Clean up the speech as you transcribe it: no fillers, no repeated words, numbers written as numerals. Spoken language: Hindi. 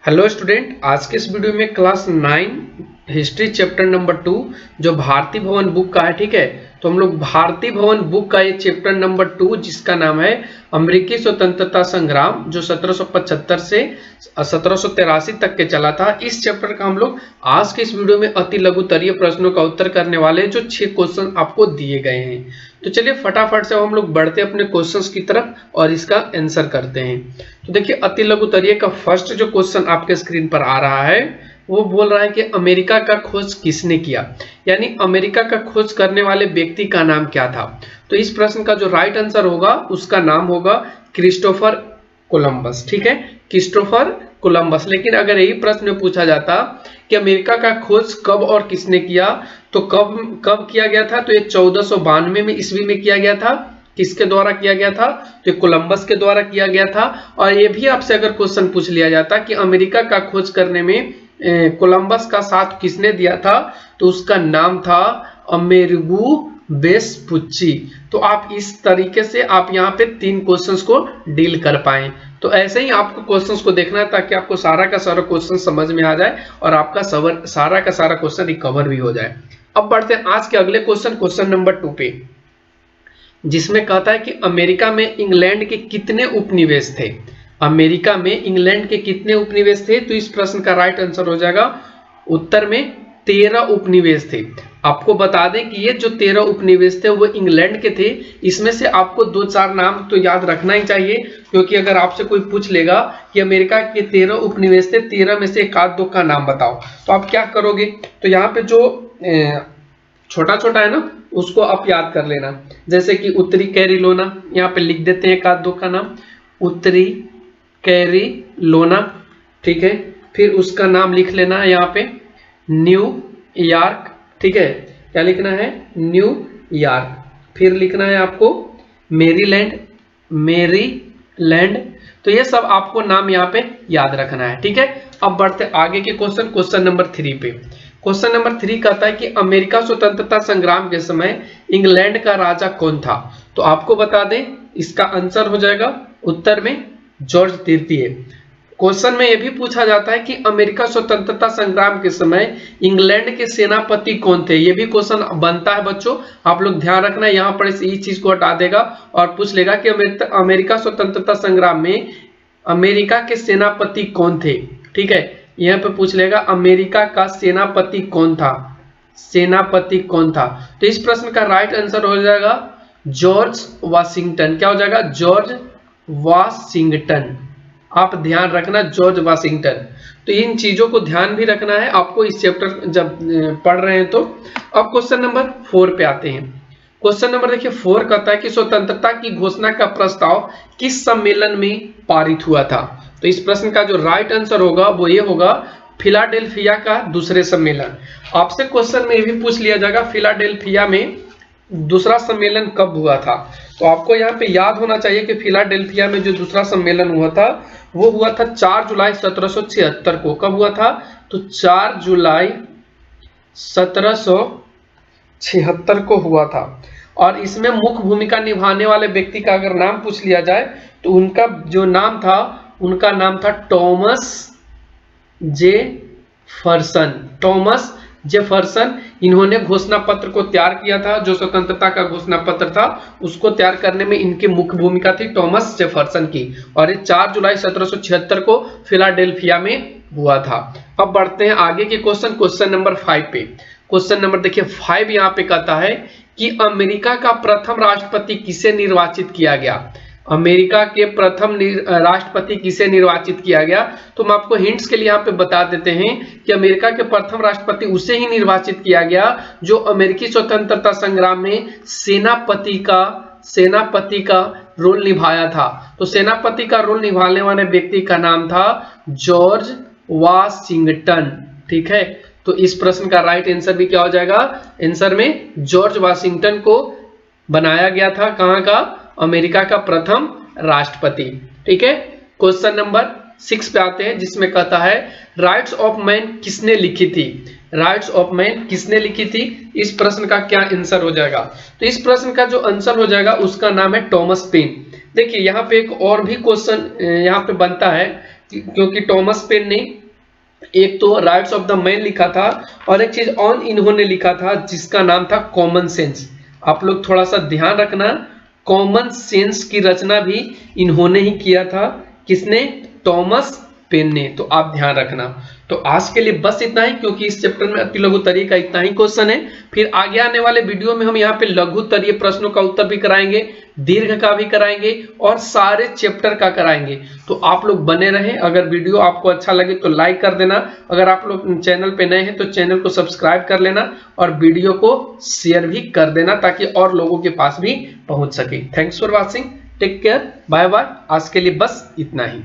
हेलो स्टूडेंट, आज के इस वीडियो में क्लास 9 हिस्ट्री चैप्टर नंबर 2 जो भारतीय भवन बुक का है। ठीक है, तो हम लोग भारतीय भवन बुक का ये चैप्टर नंबर 2 जिसका नाम है अमेरिकी स्वतंत्रता संग्राम जो 1775 से 1783 तक के चला था। इस चैप्टर का हम लोग आज के इस वीडियो में अति लघुतरीय प्रश्नों का उत्तर करने वाले हैं जो 6 क्वेश्चन आपको दिए गए हैं। तो चलिए फटाफट से हम लोग बढ़ते अपने क्वेश्चंस की तरफ और इसका आंसर करते हैं। तो देखिए अति लघुतरीय का फर्स्ट जो क्वेश्चन आपके स्क्रीन पर आ रहा है वो बोल रहा है कि अमेरिका का खोज किसने किया, यानी अमेरिका का खोज करने वाले व्यक्ति का नाम क्या था। तो इस प्रश्न का जो राइट आंसर होगा उसका नाम होगा क्रिस्टोफर कोलंबस। ठीक है, क्रिस्टोफर कोलंबस। लेकिन अगर यही प्रश्न में पूछा जाता कि अमेरिका का खोज कब और किसने किया, तो कब किया गया था, तो ये 1492 में ईस्वी में किया गया था। किसके द्वारा किया गया था, तो कोलंबस के द्वारा किया गया था। और ये भी आपसे अगर क्वेश्चन पूछ लिया जाता कि अमेरिका का खोज करने में कोलंबस का साथ किसने दिया था, तो उसका नाम था अमेरिगो वेस्पुच्ची। तो आप इस तरीके से आप यहाँ पे 3 क्वेश्चंस को डील कर पाए। तो ऐसे ही आपको क्वेश्चंस को देखना है ताकि आपको सारा का सारा क्वेश्चन समझ में आ जाए और आपका सारा का सारा क्वेश्चन रिकवर भी हो जाए। अब बढ़ते हैं आज के अगले क्वेश्चन नंबर 2 पे, जिसमें कहता है कि अमेरिका में इंग्लैंड के कितने उपनिवेश थे। अमेरिका में इंग्लैंड के कितने उपनिवेश थे, तो इस प्रश्न का राइट आंसर हो जाएगा उत्तर में 13 उपनिवेश थे। आपको बता दें कि ये जो 13 उपनिवेश थे वो इंग्लैंड के थे। इसमें से आपको 2-4 नाम तो याद रखना ही चाहिए, क्योंकि अगर आपसे कोई पूछ लेगा कि अमेरिका के 13 उपनिवेश थे, 13 में से एक आध दो का नाम बताओ, तो आप क्या करोगे। तो यहाँ पे जो छोटा छोटा है ना उसको आप याद कर लेना। जैसे कि उत्तरी कैरोलिना, यहाँ पे लिख देते हैं एक आध दो का नाम, उत्तरी कैरोलिना। ठीक है, फिर उसका नाम लिख लेना है यहाँ पे न्यूयॉर्क। ठीक है, क्या लिखना है, न्यूयॉर्क। फिर लिखना है आपको मैरीलैंड। तो ये सब आपको नाम यहाँ पे याद रखना है। ठीक है, अब बढ़ते आगे के क्वेश्चन नंबर 3 पे। क्वेश्चन नंबर 3 कहता है कि अमेरिका स्वतंत्रता संग्राम के समय इंग्लैंड का राजा कौन था। तो आपको बता दें इसका आंसर हो जाएगा उत्तर में जॉर्ज तृतीय। क्वेश्चन में यह भी पूछा जाता है कि अमेरिका स्वतंत्रता संग्राम के समय इंग्लैंड के सेनापति कौन थे। यह भी क्वेश्चन बनता है बच्चों, आप लोग ध्यान रखना। यहाँ पर इस चीज को हटा देगा और पूछ लेगा कि अमेरिका स्वतंत्रता संग्राम में अमेरिका के सेनापति कौन थे। ठीक है, यहाँ पे पूछ लेगा अमेरिका का सेनापति कौन था, सेनापति कौन था। तो इस प्रश्न का राइट आंसर हो जाएगा जॉर्ज वाशिंगटन। क्या हो जाएगा, जॉर्ज वाशिंगटन। आप ध्यान रखना जॉर्ज वाशिंगटन। तो इन चीजों को ध्यान भी रखना है आपको इस चैप्टर जब पढ़ रहे हैं। तो अब क्वेश्चन नंबर 4 पे आते हैं। क्वेश्चन नंबर देखिए 4 कहता है कि स्वतंत्रता की घोषणा का प्रस्ताव किस सम्मेलन में पारित हुआ था। तो इस प्रश्न का जो राइट आंसर होगा वो ये होगा फिलाडेल्फिया का दूसरे सम्मेलन। आपसे क्वेश्चन में ये भी पूछ लिया जाएगा फिलाडेल्फिया में दूसरा सम्मेलन कब हुआ था। तो आपको यहाँ पे याद होना चाहिए कि फिलाडेल्फिया में जो दूसरा सम्मेलन हुआ था वो हुआ था 4 जुलाई 1776 को। कब हुआ था, तो 4 जुलाई 1776 को हुआ था। और इसमें मुख्य भूमिका निभाने वाले व्यक्ति का अगर नाम पूछ लिया जाए तो उनका जो नाम था उनका नाम था टॉमस जेफरसन। इन्होंने घोषणा पत्र को तैयार किया था। जो स्वतंत्रता का घोषणा पत्र था उसको तैयार करने में इनकी मुख्य भूमिका थी टॉमस जेफरसन की। और ये 4 जुलाई 1776 को फिलाडेल्फिया में हुआ था। अब बढ़ते हैं आगे के क्वेश्चन नंबर 5 पे। क्वेश्चन नंबर देखिए 5 यहाँ पे कहता है कि अमेरिका का प्रथम राष्ट्रपति किसे निर्वाचित किया गया। अमेरिका के प्रथम राष्ट्रपति किसे निर्वाचित किया गया। तो हम आपको हिंट्स के लिए यहाँ पे बता देते हैं कि अमेरिका के प्रथम राष्ट्रपति उसे ही निर्वाचित किया गया जो अमेरिकी स्वतंत्रता संग्राम में सेनापति का रोल निभाया था। तो सेनापति का रोल निभाने वाले व्यक्ति का नाम था जॉर्ज वाशिंगटन। ठीक है, तो इस प्रश्न का राइट आंसर भी क्या हो जाएगा, आंसर में जॉर्ज वाशिंगटन को बनाया गया था। कहाँ का, अमेरिका का प्रथम राष्ट्रपति। ठीक है, क्वेश्चन नंबर 6 पे आते हैं जिसमें कहता है राइट्स ऑफ मैन किसने लिखी थी। राइट्स ऑफ मैन किसने लिखी थी, इस प्रश्न का क्या आंसर हो जाएगा। तो इस प्रश्न का जो आंसर हो जाएगा उसका नाम है टॉमस पेन। देखिए यहाँ पे एक और भी क्वेश्चन यहाँ पे बनता है क्योंकि टॉमस पेन ने एक तो राइट्स ऑफ द मैन लिखा था और एक चीज और इन्होंने लिखा था जिसका नाम था कॉमन सेंस। आप लोग थोड़ा सा ध्यान रखना, कॉमन सेंस की रचना भी इन्होंने ही किया था। किसने? टॉमस पेन ने। तो आप ध्यान रखना। तो आज के लिए बस इतना ही, क्योंकि इस चैप्टर में अति लघुत्तरीय का इतना ही क्वेश्चन है। फिर आगे आने वाले वीडियो में हम यहाँ पे लघुत्तरीय प्रश्नों का उत्तर भी कराएंगे, दीर्घ का भी कराएंगे और सारे चैप्टर का कराएंगे। तो आप लोग बने रहें। अगर वीडियो आपको अच्छा लगे तो लाइक कर देना, अगर आप लोग चैनल पे नए हैं तो चैनल को सब्सक्राइब कर लेना और वीडियो को शेयर भी कर देना ताकि और लोगों के पास भी पहुंच सके। Thanks for watching, take care, bye bye. आज के लिए बस इतना ही।